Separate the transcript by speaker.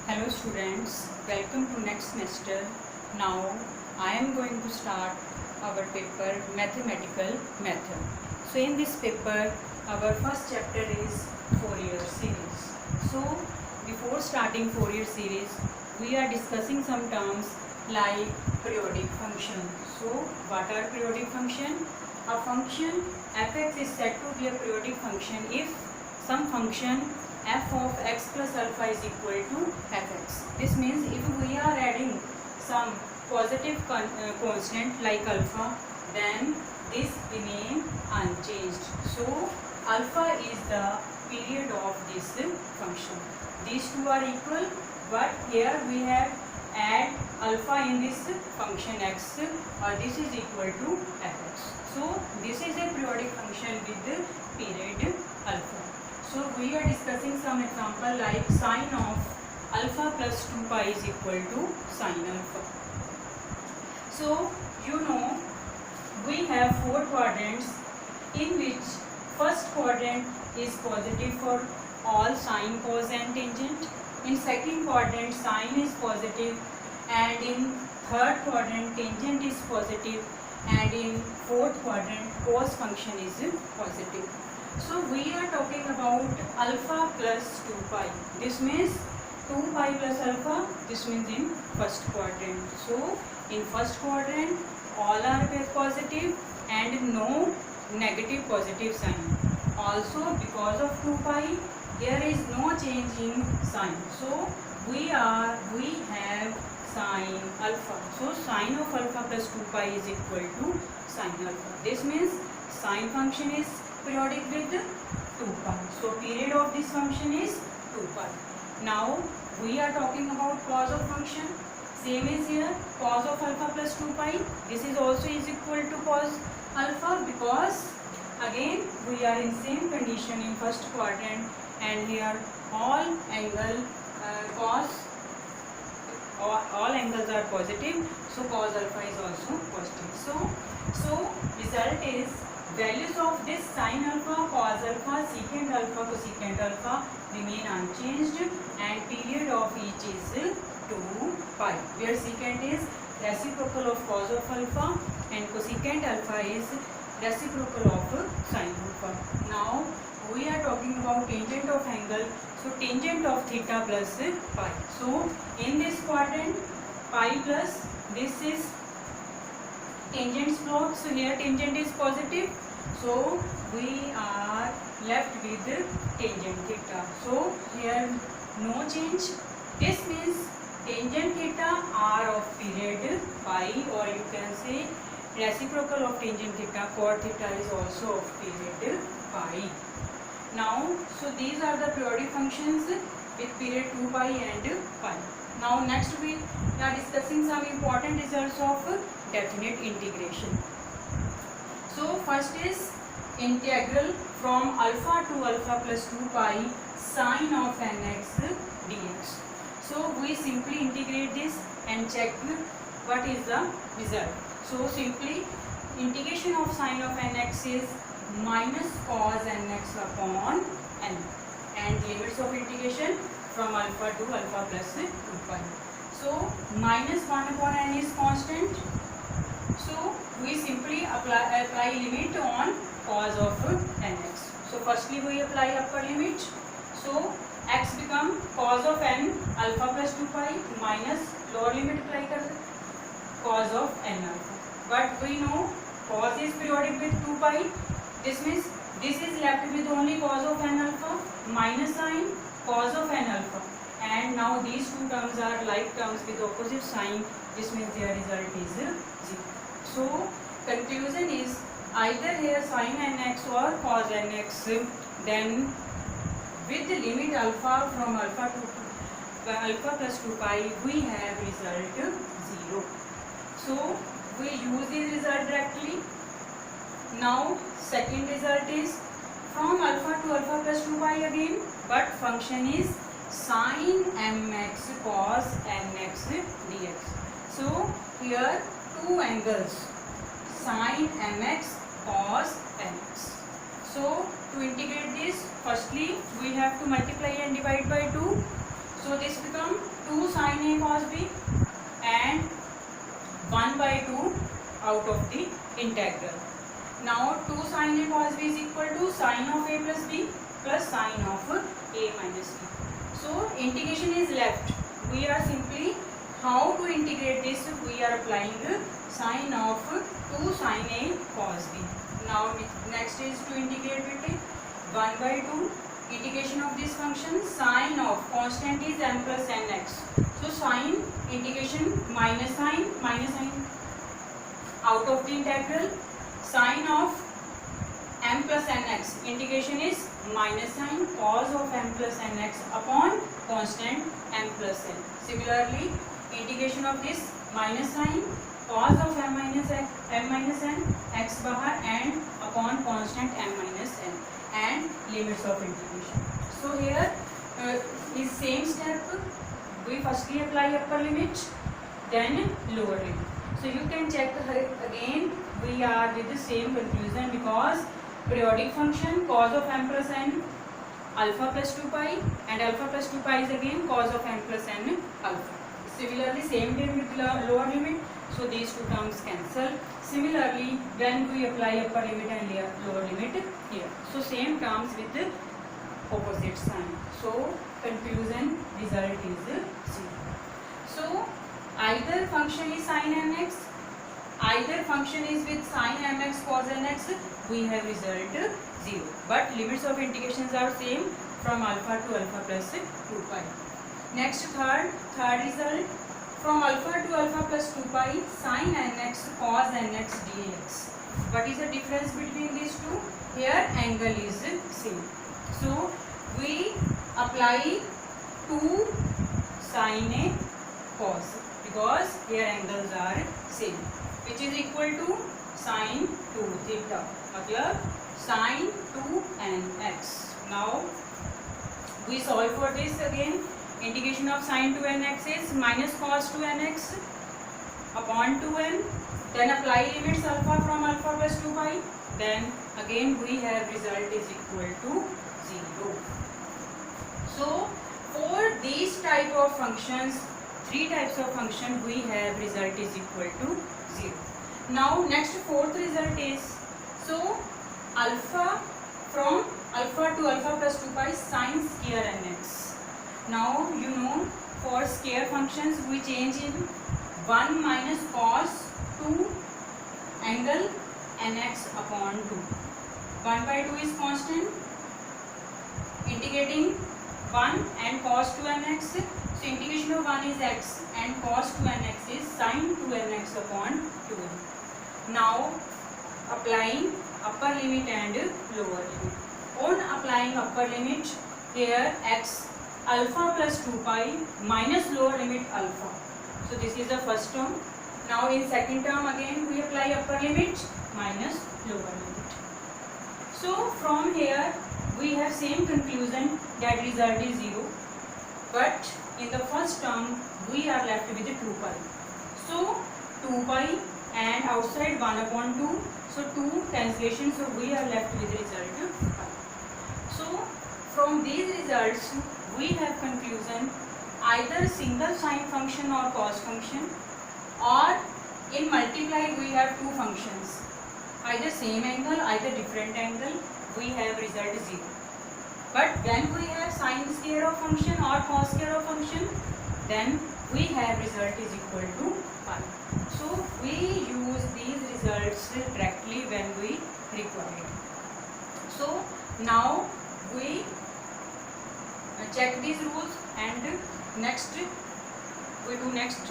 Speaker 1: Hello students, welcome to next semester. Now I am going to start our paper Mathematical Method. So in this paper our first chapter is Fourier series. So before starting Fourier series we are discussing some terms like periodic function. So what are periodic function? A function fx is said to be a periodic function if some function f of x plus alpha is equal to fx. This means if we are adding some positive constant like alpha, then this remain unchanged. So alpha is the period of this function. These two are equal, but here we have add alpha in this function x, or this is equal to fx. So this is a periodic function with the period alpha. So we are discussing some example like sine of alpha plus 2 pi is equal to sine alpha. So you know we have four quadrants in which first quadrant is positive for all sine, cos and tangent. In second quadrant sine is positive, and in third quadrant tangent is positive, and in fourth quadrant cos function is positive. So we are talking about alpha plus 2 pi. This means 2 pi plus alpha. This means in first quadrant. So in first quadrant all are positive and no negative positive sign. Also because of 2 pi there is no change in sign. So we have sine alpha. So sine of alpha plus 2 pi is equal to sine alpha. This means sine function is periodic with 2 pi. So period of this function is 2 pi. Now we are talking about cos of function. Same is here, cos of alpha plus 2 pi. This is also is equal to cos alpha, because again we are in same condition in first quadrant, and here all angles are positive. So cos alpha is also positive. So result is values of this sine alpha, cos alpha, secant alpha, cosecant alpha remain unchanged, and period of each is 2 pi, where secant is reciprocal of cos of alpha and cosecant alpha is reciprocal of sine alpha. Now we are talking about tangent of angle. So tangent of theta plus pi. So in this quadrant pi plus this is tangent's plot. So here tangent is positive. So we are left with tangent theta. So here no change. This means tangent theta are of period pi, or you can say reciprocal of tangent theta, cot theta is also of period pi. Now so these are the periodic functions with period 2 pi and pi. Now next we are discussing some important results of definite integration. So first is integral from alpha to alpha plus 2 pi sine of nx dx. So we simply integrate this and check what is the result. So simply integration of sine of nx is minus cos nx upon n, and limits of integration from alpha to alpha plus 2 pi. So minus 1 upon n is constant. So we simply apply limit on cos of nx. So firstly we apply upper limit. So x become cos of n alpha plus 2 pi minus lower limit apply कर cos of n alpha. But we know cos is periodic with 2 pi. This means this is left with only cos of n alpha minus sine cos of n alpha. And now these two terms are like terms with opposite sign. This means their result is 0. So conclusion is either here sin nx or cos nx, then with the limit alpha from alpha to alpha plus 2 pi we have result 0. So we use this result directly. Now second result is from alpha to alpha plus 2 pi again, but function is sin mx cos nx dx. So here two angles sin mx cos nx. So to integrate this, firstly we have to multiply and divide by 2. So this become 2 sin A cos B and 1/2 out of the integral. Now 2 sin A cos B is equal to sin of A plus B plus sin of A minus B. So integration is left. We are simply how to integrate this? We are applying sin of 2 sin A cos B. Now next is to integrate with 1/2 integration of this function. Sin of constant is m plus nx. So sin integration minus sign out of the integral. Sin of m plus nx integration is minus sign cos of m plus nx upon constant m plus n. Similarly, integration of this minus sign cos of m minus n x bahar and upon constant m minus n and limits of integration. So here is same step. We firstly apply upper limit, then lower limit. So you can check again. We are with the same conclusion because periodic function cos of m plus n alpha plus 2 pi and alpha plus 2 pi is again cos of m plus n alpha. Similarly, same thing with lower limit. So these two terms cancel. Similarly, when we apply upper limit and lower limit here, so same terms with the opposite sign. So conclusion result is 0. So either function is sin mx, either function is with sin mx cos nx, we have result 0. But limits of integrations are same from alpha to alpha plus 2 pi. Next third result, from alpha to alpha plus 2 pi sin nx cos nx dx. What is the difference between these two? Here angle is same. So we apply 2 sin A cos because here angles are same, which is equal to sin 2 theta, मतलब sin 2 nx. Now we solve for this again. Integration of sin 2 nx is minus cos 2 nx upon 2n. Then apply limits alpha from alpha plus 2 pi. Then again we have result is equal to 0. So for these type of functions, 3 types of function, we have result is equal to 0. Now next fourth result is, so alpha from alpha to alpha plus 2 pi sin square nx. Now you know for square functions we change in 1 minus cos 2 angle nx upon 2. 1/2 is constant. Integrating 1 and cos 2 nx. So integration of 1 is x and cos 2 nx is sin 2 nx upon 2. Now applying upper limit and lower limit. On applying upper limit, here x alpha plus 2 pi minus lower limit alpha. So this is the first term. Now in second term again we apply upper limit minus lower limit. So from here we have same conclusion that result is 0. But in the first term we are left with the 2 pi. So 2 pi and outside 1 upon 2. So 2 cancellation. So we are left with the result pi. So from these results we have conclusion either single sine function or cos function, or in multiply we have 2 functions, either same angle, either different angle, we have result 0. But when we have sine square of function or cos square of function, then we have result is equal to pi. So we use these results directly when we require. So now we check these rules and next we do next